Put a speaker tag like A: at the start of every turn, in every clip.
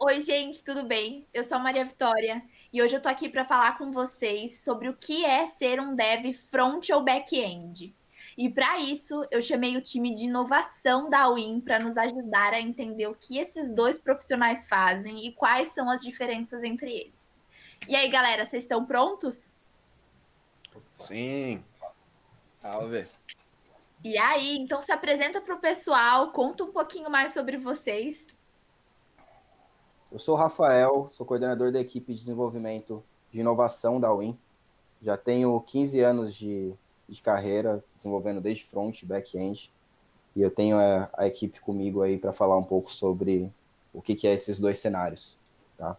A: Oi, gente, tudo bem? Eu sou a Maria Vitória e hoje eu tô aqui para falar com vocês sobre o que é ser um dev front ou back-end. E para isso, eu chamei o time de inovação da Win para nos ajudar a entender o que esses dois profissionais fazem e quais são as diferenças entre eles. E aí, galera, vocês estão prontos?
B: Sim, salve.
A: E aí, então se apresenta para o pessoal, conta um pouquinho mais sobre vocês.
C: Eu sou o Rafael, sou coordenador da equipe de desenvolvimento de inovação da Win. Já tenho 15 anos de carreira, desenvolvendo desde front e back-end. E eu tenho a equipe comigo aí para falar um pouco sobre o que é esses dois cenários, tá?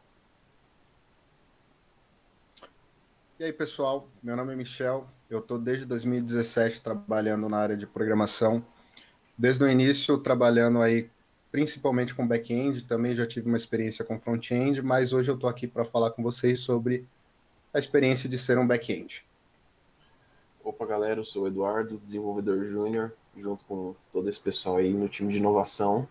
B: E aí, pessoal, meu nome é Michel, eu estou desde 2017 trabalhando na área de programação. Desde o início, trabalhando aí principalmente com back-end, também já tive uma experiência com front-end, mas hoje eu estou aqui para falar com vocês sobre a experiência de ser um back-end.
D: Opa, galera, eu sou o Eduardo, desenvolvedor júnior, junto com todo esse pessoal aí no time de inovação.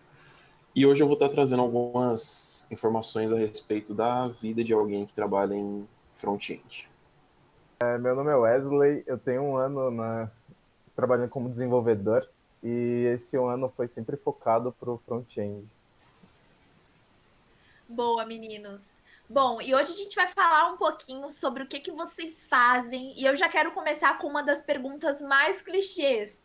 D: E hoje eu vou estar trazendo algumas informações a respeito da vida de alguém que trabalha em front-end.
E: Meu nome é Wesley, eu tenho um ano trabalhando como desenvolvedor e esse ano foi sempre focado para o front-end.
A: Boa, meninos. Bom, e hoje a gente vai falar um pouquinho sobre o que que vocês fazem, e eu já quero começar com uma das perguntas mais clichês,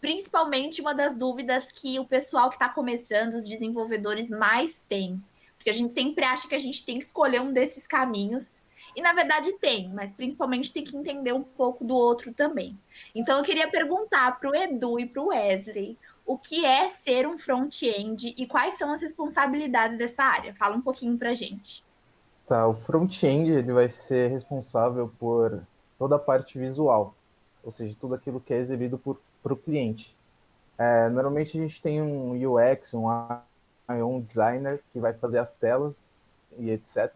A: principalmente uma das dúvidas que o pessoal que está começando, os desenvolvedores mais têm, porque a gente sempre acha que a gente tem que escolher um desses caminhos, e na verdade tem, mas principalmente tem que entender um pouco do outro também. Então eu queria perguntar para o Edu e para o Wesley o que é ser um front-end e quais são as responsabilidades dessa área. Fala um pouquinho pra gente.
E: Tá, o front-end ele vai ser responsável por toda a parte visual, ou seja, tudo aquilo que é exibido para o cliente. Normalmente a gente tem um UX, um designer que vai fazer as telas e etc.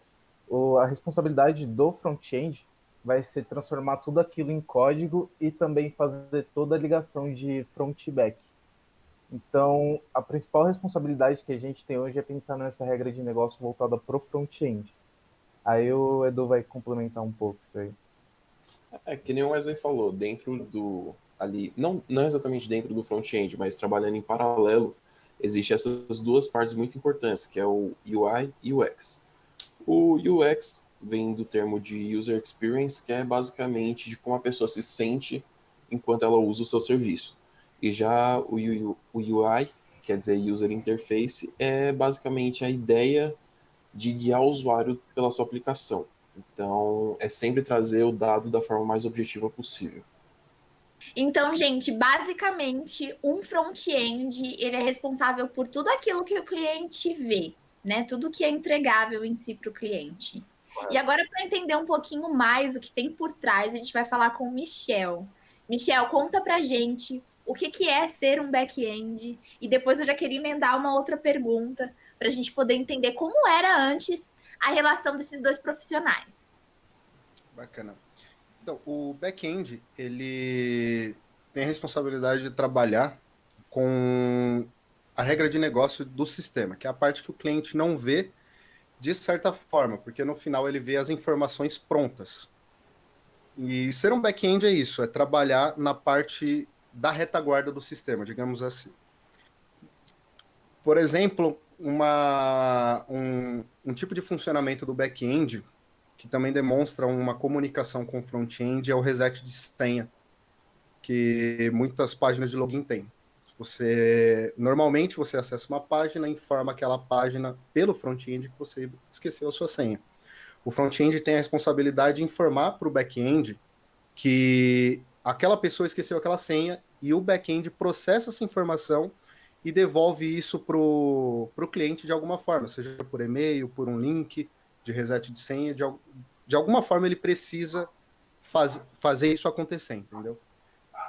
E: A responsabilidade do front-end vai ser transformar tudo aquilo em código e também fazer toda a ligação de front e back. Então, a principal responsabilidade que a gente tem hoje é pensar nessa regra de negócio voltada para o front-end. Aí o Edu vai complementar um pouco isso aí.
D: É que nem o Wesley falou, dentro do ali, não exatamente dentro do front-end, mas trabalhando em paralelo, existem essas duas partes muito importantes, que é o UI e o UX. O UX vem do termo de User Experience, que é basicamente de como a pessoa se sente enquanto ela usa o seu serviço. E já o UI, quer dizer User Interface, é basicamente a ideia de guiar o usuário pela sua aplicação. Então, é sempre trazer o dado da forma mais objetiva possível.
A: Então, gente, basicamente, um front-end, ele é responsável por tudo aquilo que o cliente vê, né? Tudo que é entregável em si para o cliente. E agora, para entender um pouquinho mais o que tem por trás, a gente vai falar com o Michel. Michel, conta pra gente o que que é ser um back-end. E depois eu já queria emendar uma outra pergunta para a gente poder entender como era antes a relação desses dois profissionais.
B: Bacana. Então, o back-end, ele tem a responsabilidade de trabalhar com a regra de negócio do sistema, que é a parte que o cliente não vê de certa forma, porque no final ele vê as informações prontas. E ser um back-end é isso, é trabalhar na parte da retaguarda do sistema, digamos assim. Por exemplo, um tipo de funcionamento do back-end que também demonstra uma comunicação com o front-end é o reset de senha, que muitas páginas de login têm. Normalmente você acessa uma página e informa aquela página pelo front-end que você esqueceu a sua senha. O front-end tem a responsabilidade de informar para o back-end que aquela pessoa esqueceu aquela senha e o back-end processa essa informação e devolve isso para o cliente de alguma forma, seja por e-mail, por um link de reset de senha, de alguma forma ele precisa fazer isso acontecer, entendeu?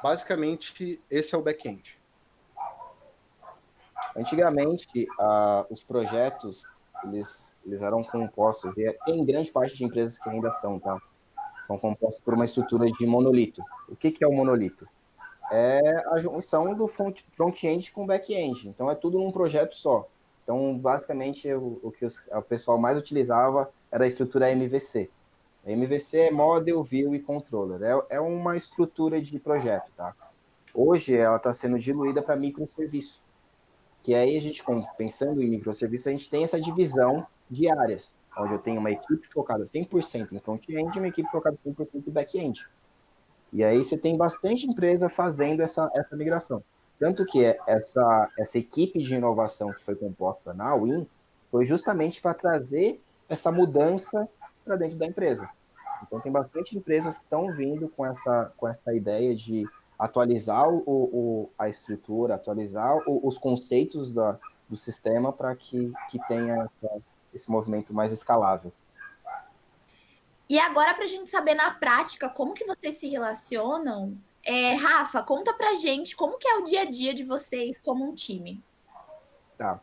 B: Basicamente, esse é o back-end.
C: Antigamente, os projetos, eles eram compostos, e tem grande parte de empresas que ainda são, tá? São compostos por uma estrutura de monolito. O que é o monolito? É a junção do front-end com back-end. Então, é tudo num projeto só. Então, basicamente, o que o pessoal mais utilizava era a estrutura MVC. A MVC é Model, View e Controller. É uma estrutura de projeto, tá? Hoje, ela está sendo diluída para microserviço. Que aí a gente, pensando em microserviço, a gente tem essa divisão de áreas, onde eu tenho uma equipe focada 100% em front-end e uma equipe focada 100% em back-end. E aí você tem bastante empresa fazendo essa migração. Tanto que essa equipe de inovação que foi composta na Win foi justamente para trazer essa mudança para dentro da empresa. Então tem bastante empresas que estão vindo com essa ideia de atualizar a estrutura, atualizar os conceitos do sistema para que tenha esse movimento mais escalável.
A: E agora, para a gente saber na prática como que vocês se relacionam, Rafa, conta pra gente como que é o dia a dia de vocês como um time.
C: Tá.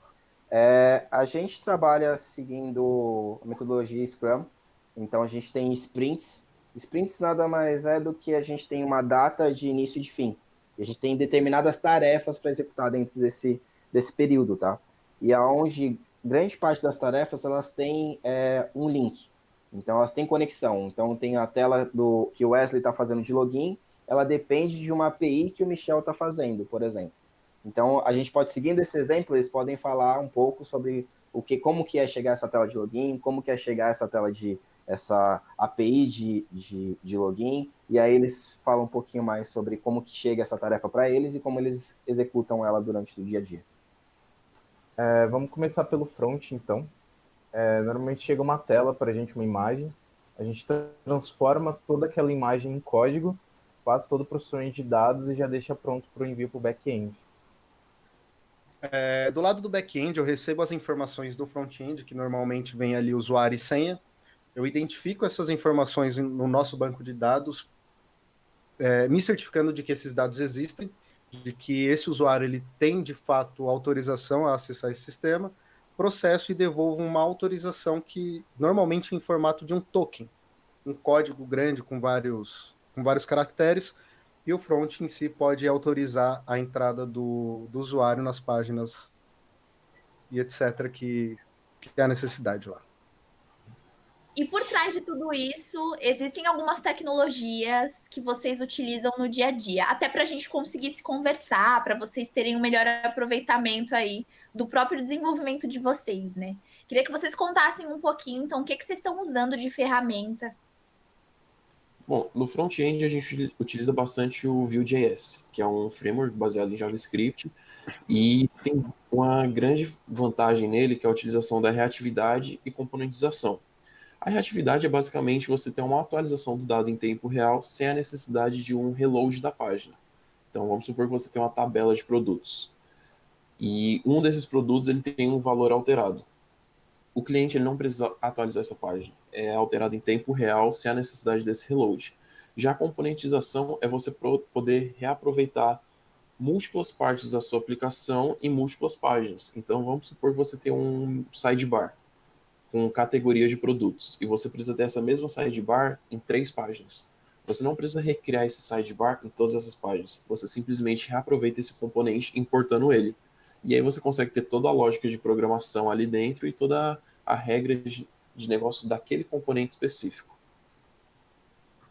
C: A gente trabalha seguindo a metodologia Scrum, então a gente tem sprints. Sprints nada mais é do que a gente tem uma data de início e de fim. E a gente tem determinadas tarefas para executar dentro desse período, tá? E aonde grande parte das tarefas elas têm um link. Então elas têm conexão. Então tem a tela que o Wesley está fazendo de login, ela depende de uma API que o Michel está fazendo, por exemplo. Então, a gente pode, seguindo esse exemplo, eles podem falar um pouco sobre como que é chegar essa tela de login, como que é chegar essa API de login, e aí eles falam um pouquinho mais sobre como que chega essa tarefa para eles e como eles executam ela durante o dia a dia.
E: Vamos começar pelo front, então. Normalmente chega uma tela para a gente, uma imagem, a gente transforma toda aquela imagem em código, faz todo o processamento de dados e já deixa pronto para o envio para o back-end.
B: Do lado do back-end, eu recebo as informações do front-end, que normalmente vem ali usuário e senha. Eu identifico essas informações no nosso banco de dados, me certificando de que esses dados existem, de que esse usuário ele tem, de fato, autorização a acessar esse sistema, processo e devolvo uma autorização que normalmente é em formato de um token, um código grande com vários caracteres, e o front em si pode autorizar a entrada do usuário nas páginas e etc. que é a necessidade lá.
A: E por trás de tudo isso, existem algumas tecnologias que vocês utilizam no dia a dia, até para a gente conseguir se conversar, para vocês terem um melhor aproveitamento aí do próprio desenvolvimento de vocês, né? Queria que vocês contassem um pouquinho, então, o que vocês estão usando de ferramenta.
D: Bom, no front-end a gente utiliza bastante o Vue.js, que é um framework baseado em JavaScript, e tem uma grande vantagem nele, que é a utilização da reatividade e componentização. A reatividade é basicamente você ter uma atualização do dado em tempo real sem a necessidade de um reload da página. Então vamos supor que você tem uma tabela de produtos e um desses produtos ele tem um valor alterado. O cliente ele não precisa atualizar essa página, é alterado em tempo real sem a necessidade desse reload. Já a componentização é você poder reaproveitar múltiplas partes da sua aplicação em múltiplas páginas. Então vamos supor que você tem um sidebar com categorias de produtos e você precisa ter essa mesma sidebar em 3 páginas. Você não precisa recriar esse sidebar em todas essas páginas. Você simplesmente reaproveita esse componente importando ele. E aí você consegue ter toda a lógica de programação ali dentro e toda a regra de negócio daquele componente específico.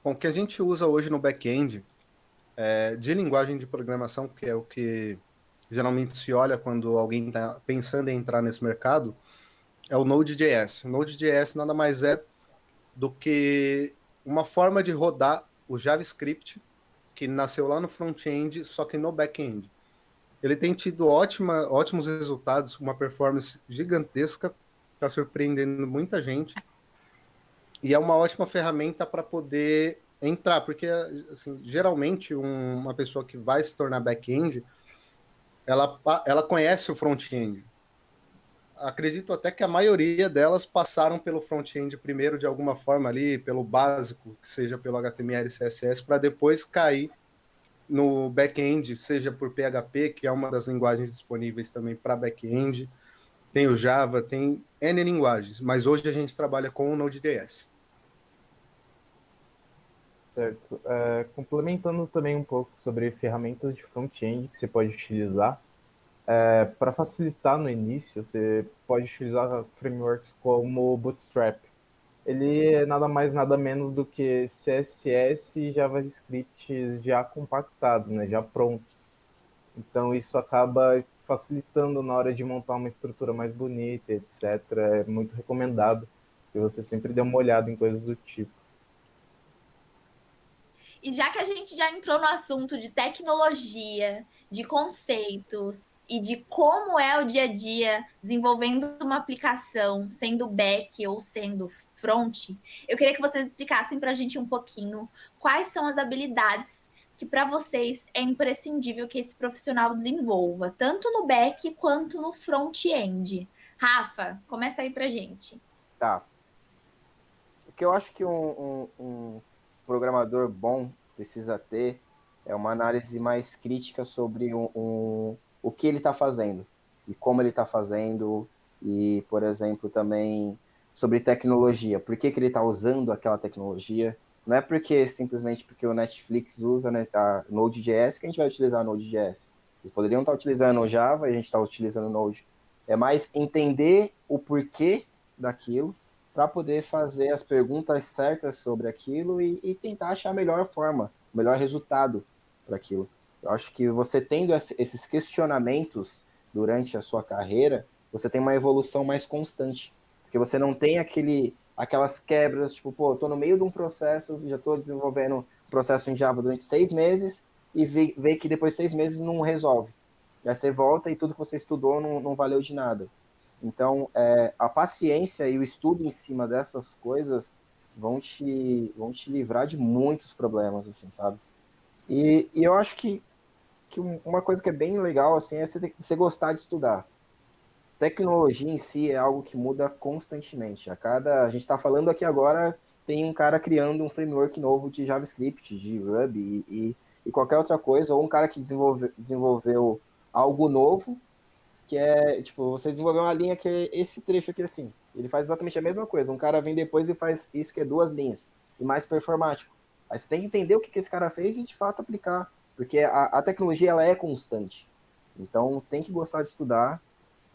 B: Bom, o que a gente usa hoje no back-end de linguagem de programação, que é o que geralmente se olha quando alguém está pensando em entrar nesse mercado, é o Node.js. O Node.js nada mais é do que uma forma de rodar o JavaScript que nasceu lá no front-end, só que no back-end. Ele tem tido ótimos resultados, uma performance gigantesca, está surpreendendo muita gente, e é uma ótima ferramenta para poder entrar, porque assim, geralmente uma pessoa que vai se tornar back-end, ela conhece o front-end. Acredito até que a maioria delas passaram pelo front-end primeiro de alguma forma ali, pelo básico, que seja pelo HTML e CSS, para depois cair no back-end, seja por PHP, que é uma das linguagens disponíveis também para back-end, tem o Java, tem N linguagens, mas hoje a gente trabalha com o Node.js.
E: Certo. Complementando também um pouco sobre ferramentas de front-end que você pode utilizar, Para facilitar no início, você pode utilizar frameworks como o Bootstrap. Ele é nada mais, nada menos do que CSS e JavaScript já compactados, né, já prontos. Então isso acaba facilitando na hora de montar uma estrutura mais bonita, etc. É muito recomendado que você sempre dê uma olhada em coisas do tipo.
A: E já que a gente já entrou no assunto de tecnologia, de conceitos e de como é o dia a dia desenvolvendo uma aplicação, sendo back ou sendo front, eu queria que vocês explicassem para a gente um pouquinho quais são as habilidades que para vocês é imprescindível que esse profissional desenvolva, tanto no back quanto no front-end. Rafa, começa aí para gente.
C: Tá. O que eu acho que um programador bom precisa ter é uma análise mais crítica sobre o que ele está fazendo e como ele está fazendo e, por exemplo, também sobre tecnologia. Por que ele está usando aquela tecnologia? Não é porque simplesmente porque o Netflix usa, né, a Node.js que a gente vai utilizar Node.js. Eles poderiam estar utilizando o Java e a gente está utilizando o Node. É mais entender o porquê daquilo para poder fazer as perguntas certas sobre aquilo e tentar achar a melhor forma, o melhor resultado para aquilo. Eu acho que você tendo esses questionamentos durante a sua carreira, você tem uma evolução mais constante, porque você não tem aquelas quebras, tipo, pô, tô no meio de um processo, já estou desenvolvendo um processo em Java durante 6 meses e vê que depois de 6 meses não resolve. E aí você volta e tudo que você estudou não valeu de nada. Então, a paciência e o estudo em cima dessas coisas vão te livrar de muitos problemas, assim, sabe? E eu acho que uma coisa que é bem legal, assim, é você gostar de estudar. Tecnologia em si é algo que muda constantemente. A gente está falando aqui agora, tem um cara criando um framework novo de JavaScript, de Ruby e qualquer outra coisa, ou um cara que desenvolveu algo novo que é, tipo, você desenvolveu uma linha que é esse trecho aqui assim. Ele faz exatamente a mesma coisa. Um cara vem depois e faz isso que é 2 linhas, e mais performático. Aí você tem que entender o que esse cara fez e, de fato, aplicar. Porque a tecnologia, ela é constante. Então, tem que gostar de estudar,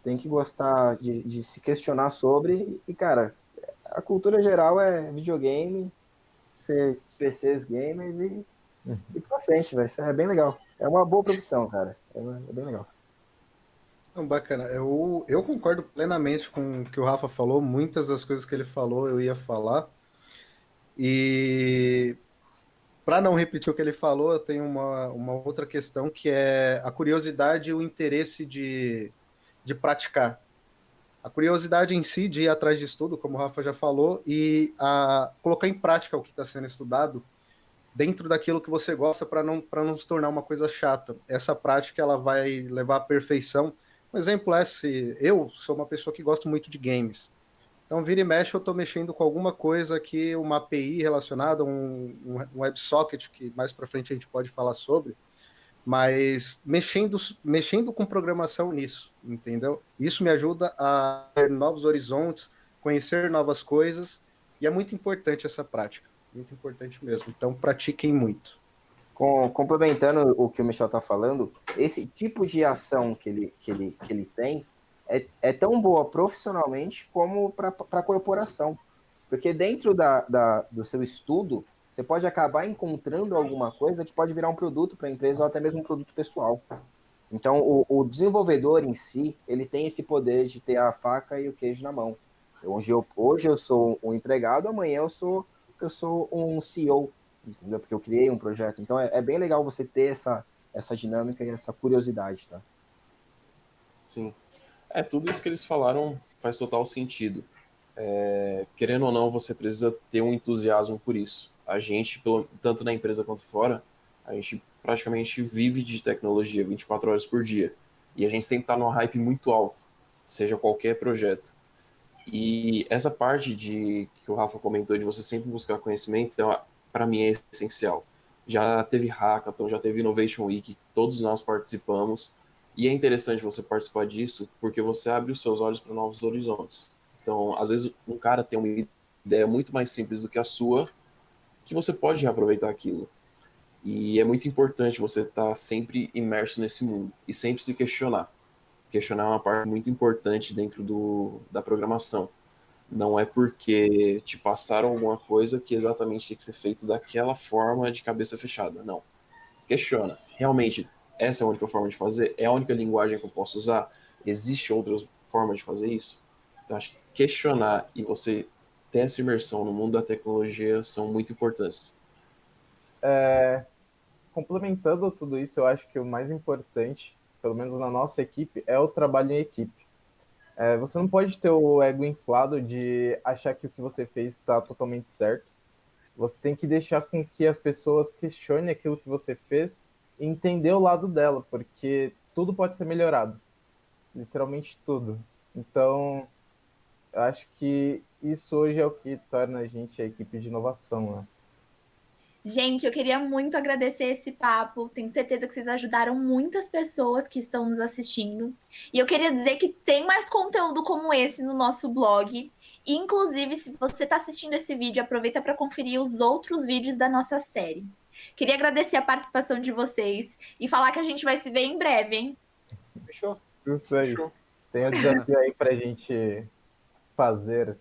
C: tem que gostar de se questionar sobre. E, cara, a cultura geral é videogame, ser PCs gamers e pra frente, vai ser bem legal. É uma boa profissão, cara. É bem legal.
B: Não, bacana. Eu concordo plenamente com o que o Rafa falou. Muitas das coisas que ele falou eu ia falar. E para não repetir o que ele falou, eu tenho uma outra questão que é a curiosidade e o interesse de praticar. A curiosidade em si de ir atrás de estudo, como o Rafa já falou, e colocar em prática o que está sendo estudado dentro daquilo que você gosta para não se tornar uma coisa chata. Essa prática ela vai levar à perfeição. Um exemplo é se eu sou uma pessoa que gosto muito de games. Então, vira e mexe, eu estou mexendo com alguma coisa que uma API relacionada, um WebSocket, que mais para frente a gente pode falar sobre, mas mexendo com programação nisso, entendeu? Isso me ajuda a ter novos horizontes, conhecer novas coisas, e é muito importante essa prática, muito importante mesmo. Então, pratiquem muito.
C: Complementando o que o Michel está falando, esse tipo de ação que ele tem é tão boa profissionalmente como para a corporação. Porque dentro do seu estudo, você pode acabar encontrando alguma coisa que pode virar um produto para a empresa ou até mesmo um produto pessoal. Então, o desenvolvedor em si, ele tem esse poder de ter a faca e o queijo na mão. Hoje eu sou um empregado, amanhã eu sou um CEO, entendeu? Porque eu criei um projeto. Então, é bem legal você ter essa dinâmica e essa curiosidade, tá?
D: Sim. Tudo isso que eles falaram faz total sentido. Querendo ou não, você precisa ter um entusiasmo por isso. A gente, tanto na empresa quanto fora, a gente praticamente vive de tecnologia 24 horas por dia. E a gente sempre está num hype muito alto, seja qualquer projeto. E essa parte que o Rafa comentou de você sempre buscar conhecimento, então, para mim é essencial. Já teve Hackathon, já teve Innovation Week, todos nós participamos. E é interessante você participar disso porque você abre os seus olhos para novos horizontes. Então, às vezes, um cara tem uma ideia muito mais simples do que a sua, que você pode reaproveitar aquilo. E é muito importante você estar sempre imerso nesse mundo e sempre se questionar. questionar é uma parte muito importante dentro da programação. Não é porque te passaram alguma coisa que exatamente tem que ser feito daquela forma de cabeça fechada. Não. Questiona. Realmente, essa é a única forma de fazer? É a única linguagem que eu posso usar? Existe outras formas de fazer isso? Então, acho que questionar e você ter essa imersão no mundo da tecnologia são muito importantes.
E: Complementando tudo isso, eu acho que o mais importante, pelo menos na nossa equipe, é o trabalho em equipe. Você não pode ter o ego inflado de achar que o que você fez está totalmente certo. Você tem que deixar com que as pessoas questionem aquilo que você fez e entender o lado dela, porque tudo pode ser melhorado. Literalmente tudo. Então, eu acho que isso hoje é o que torna a gente a equipe de inovação, né?
A: Gente, eu queria muito agradecer esse papo. Tenho certeza que vocês ajudaram muitas pessoas que estão nos assistindo. E eu queria dizer que tem mais conteúdo como esse no nosso blog. Inclusive, se você está assistindo esse vídeo, aproveita para conferir os outros vídeos da nossa série. Queria agradecer a participação de vocês e falar que a gente vai se ver em breve, hein?
C: Fechou?
E: Isso aí.
D: Show.
E: Tem um desafio aí pra gente fazer.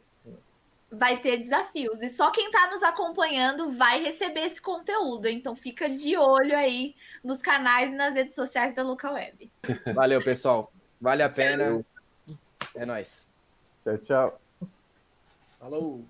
A: Vai ter desafios. E só quem está nos acompanhando vai receber esse conteúdo. Então fica de olho aí nos canais e nas redes sociais da Local Web.
C: Valeu, pessoal. Vale a pena. É nóis.
E: Tchau, tchau.
B: Falou!